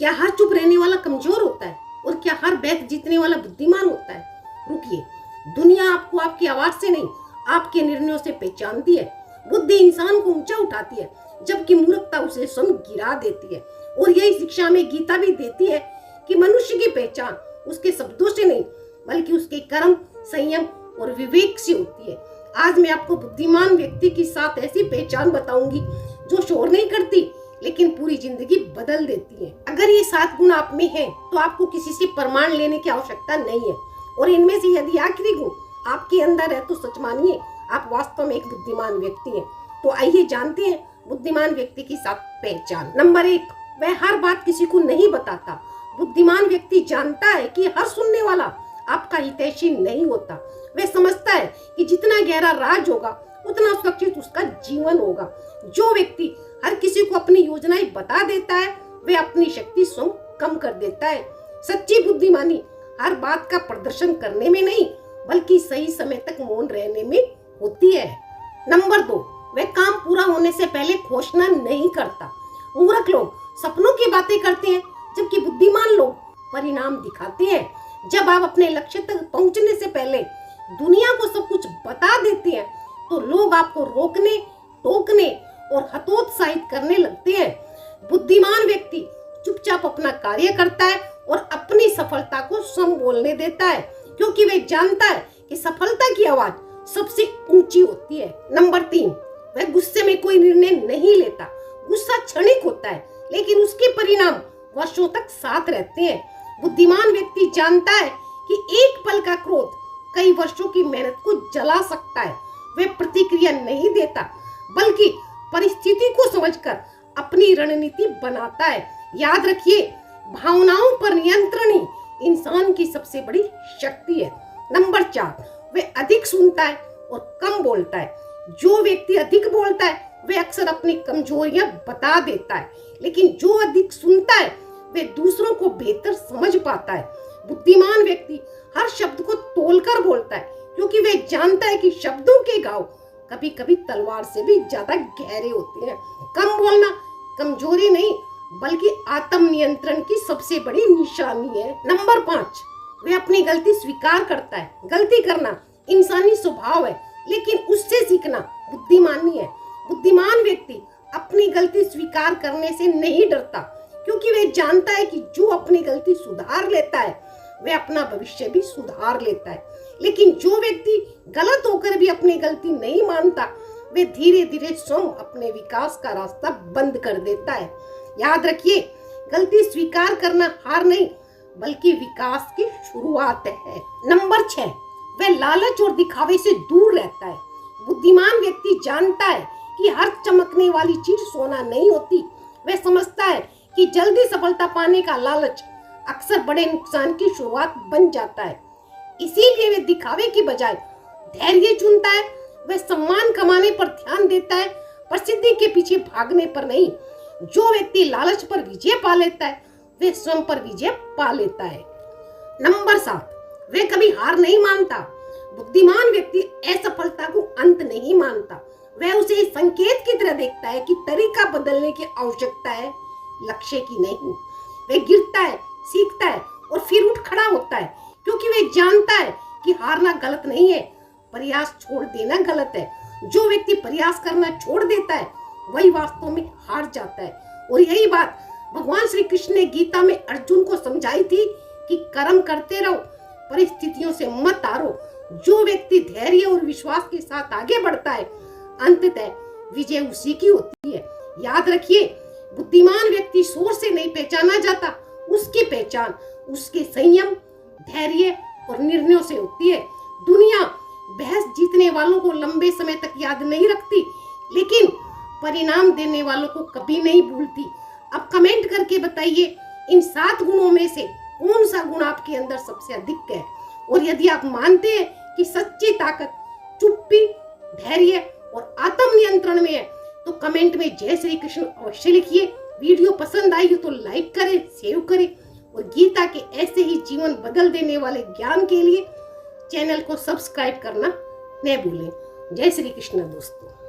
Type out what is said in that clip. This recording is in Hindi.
क्या हर चुप रहने वाला कमजोर होता है और क्या हर बैत जीतने वाला बुद्धिमान होता है? रुकिए, दुनिया आपको आपकी आवाज से नहीं, आपके निर्णयों से पहचानती है। बुद्धि इंसान को ऊंचा उठाती है, जबकि मूर्खता उसे स्वयं गिरा देती है। और यही शिक्षा में गीता भी देती है कि मनुष्य की पहचान उसके शब्दों से नहीं, बल्कि उसके कर्म, संयम और विवेक से होती है। आज मैं आपको बुद्धिमान व्यक्ति की साथ ऐसी पहचान बताऊंगी जो शोर नहीं करती, लेकिन पूरी जिंदगी बदल देती है। अगर ये 7 गुण आप में हैं, तो आपको किसी से प्रमाण लेने की आवश्यकता नहीं है। और इनमें से यदि आखिरी गुण आपके अंदर है, तो सच मानिए, आप वास्तव में एक बुद्धिमान व्यक्ति हैं। तो आइए जानते हैं बुद्धिमान व्यक्ति की 7 पहचान। नंबर 1, वह हर बात किसी को नहीं बताता। बुद्धिमान व्यक्ति जानता है कि हर सुनने वाला आपका हितैषी नहीं होता। वह समझता है कि जितना गहरा राज होगा, उतना सुरक्षित उसका जीवन होगा। जो व्यक्ति हर किसी को अपनी योजनाएं बता देता है, वह अपनी शक्ति स्वयं कम कर देता है। सच्ची बुद्धिमानी हर बात का प्रदर्शन करने में नहीं, बल्कि सही समय तक मौन रहने में होती है। नंबर 2, वह काम पूरा होने से पहले घोषणा नहीं करता। मूर्ख लोग सपनों की बातें करते हैं, जबकि बुद्धिमान लोग परिणाम दिखाते हैं। जब आप अपने लक्ष्य तक पहुंचने से पहले दुनिया को सब कुछ बता देते हैं, तो लोग आपको रोकने, टोकने और हतोत्साहित करने लगते हैं। बुद्धिमान व्यक्ति चुपचाप अपना कार्य करता है और अपनी सफलता को स्वयं बोलने देता है, क्योंकि वह जानता है कि सफलता की आवाज सबसे ऊंची होती है। नंबर 3, वह गुस्से में कोई निर्णय नहीं लेता। गुस्सा क्षणिक होता है, लेकिन उसके परिणाम वर्षों तक साथ रहते हैं। बुद्धिमान व्यक्ति जानता है कि एक पल का क्रोध कई वर्षों की मेहनत को जला सकता है। वह प्रतिक्रिया नहीं देता, बल्कि परिस्थिति को समझकर अपनी रणनीति बनाता है। याद रखिए, भावनाओं पर नियंत्रण ही इंसान की सबसे बड़ी शक्ति है। नंबर 4, वह अधिक सुनता है और कम बोलता है। जो व्यक्ति अधिक बोलता है, वह अक्सर अपनी कमजोरियां बता देता है, लेकिन जो अधिक सुनता है, वह दूसरों को बेहतर समझ पाता है। बुद्धिमान व्यक्ति हर शब्द को तोलकर बोलता है, क्योंकि वह जानता है कि शब्दों के घाव कभी कभी तलवार से भी ज्यादा गहरे होते हैं। कम बोलना कमजोरी नहीं, बल्कि आत्म नियंत्रण की सबसे बड़ी निशानी है। नंबर 5, वह अपनी गलती स्वीकार करता है। गलती करना इंसानी स्वभाव है, लेकिन उससे सीखना बुद्धिमानी है। बुद्धिमान व्यक्ति अपनी गलती स्वीकार करने से नहीं डरता, क्योंकि वह जानता है कि जो अपनी गलती सुधार लेता है, वह अपना भविष्य भी सुधार लेता है। लेकिन जो व्यक्ति गलत होकर भी अपनी गलती नहीं मानता, वह धीरे धीरे स्वयं अपने विकास का रास्ता बंद कर देता है। याद रखिए, गलती स्वीकार करना हार नहीं, बल्कि विकास की शुरुआत है। नंबर 6, वह लालच और दिखावे से दूर रहता है। बुद्धिमान व्यक्ति जानता है कि हर चमकने वाली चीज सोना नहीं होती। वह समझता है कि जल्दी सफलता पाने का लालच अक्सर बड़े नुकसान की शुरुआत बन जाता है। इसीलिए वह दिखावे की बजाय धैर्य चुनता है। वह सम्मान कमाने पर ध्यान देता है, प्रसिद्धि के पीछे भागने पर नहीं। जो व्यक्ति लालच पर विजय पा लेता है, वह स्वयं पर विजय पा लेता है। नंबर 7, वह कभी हार नहीं मानता। बुद्धिमान व्यक्ति असफलता को अंत नहीं मानता। वह उसे संकेत की तरह देखता है कि तरीका बदलने की आवश्यकता है, लक्ष्य की नहीं। वह गिरता है, सीखता है और फिर उठ खड़ा होता है, क्योंकि वह जानता है कि हारना गलत नहीं है, प्रयास छोड़ देना गलत है। जो व्यक्ति प्रयास करना छोड़ देता है, वही वास्तव में हार जाता है। और यही बात भगवान श्री कृष्ण ने गीता में अर्जुन को समझाई थी कि कर्म करते रहो, परिस्थितियों से मत हारो। जो व्यक्ति धैर्य और विश्वास के साथ आगे बढ़ता है, अंततः विजय उसी की होती है। याद रखिए, बुद्धिमान व्यक्ति शोर से नहीं पहचाना जाता, उसकी पहचान उसके संयम, धैर्य और निर्णयों से होती है। दुनिया बहस जीतने वालों को लंबे समय तक याद नहीं रखती, लेकिन परिणाम देने वालों को कभी नहीं भूलती। अब कमेंट करके बताइए, इन 7 गुणों में से कौन सा गुण आपके अंदर सबसे अधिक है। और यदि आप मानते हैं कि सच्ची ताकत चुप्पी, धैर्य और आत्म नियंत्रण में है, तो कमेंट में जय श्री कृष्ण अवश्य लिखिए। वीडियो पसंद आई हो तो लाइक करें, शेयर करें और गीता के ऐसे ही जीवन बदल देने वाले ज्ञान के लिए चैनल को सब्सक्राइब करना न भूलें। जय श्री कृष्ण दोस्तों।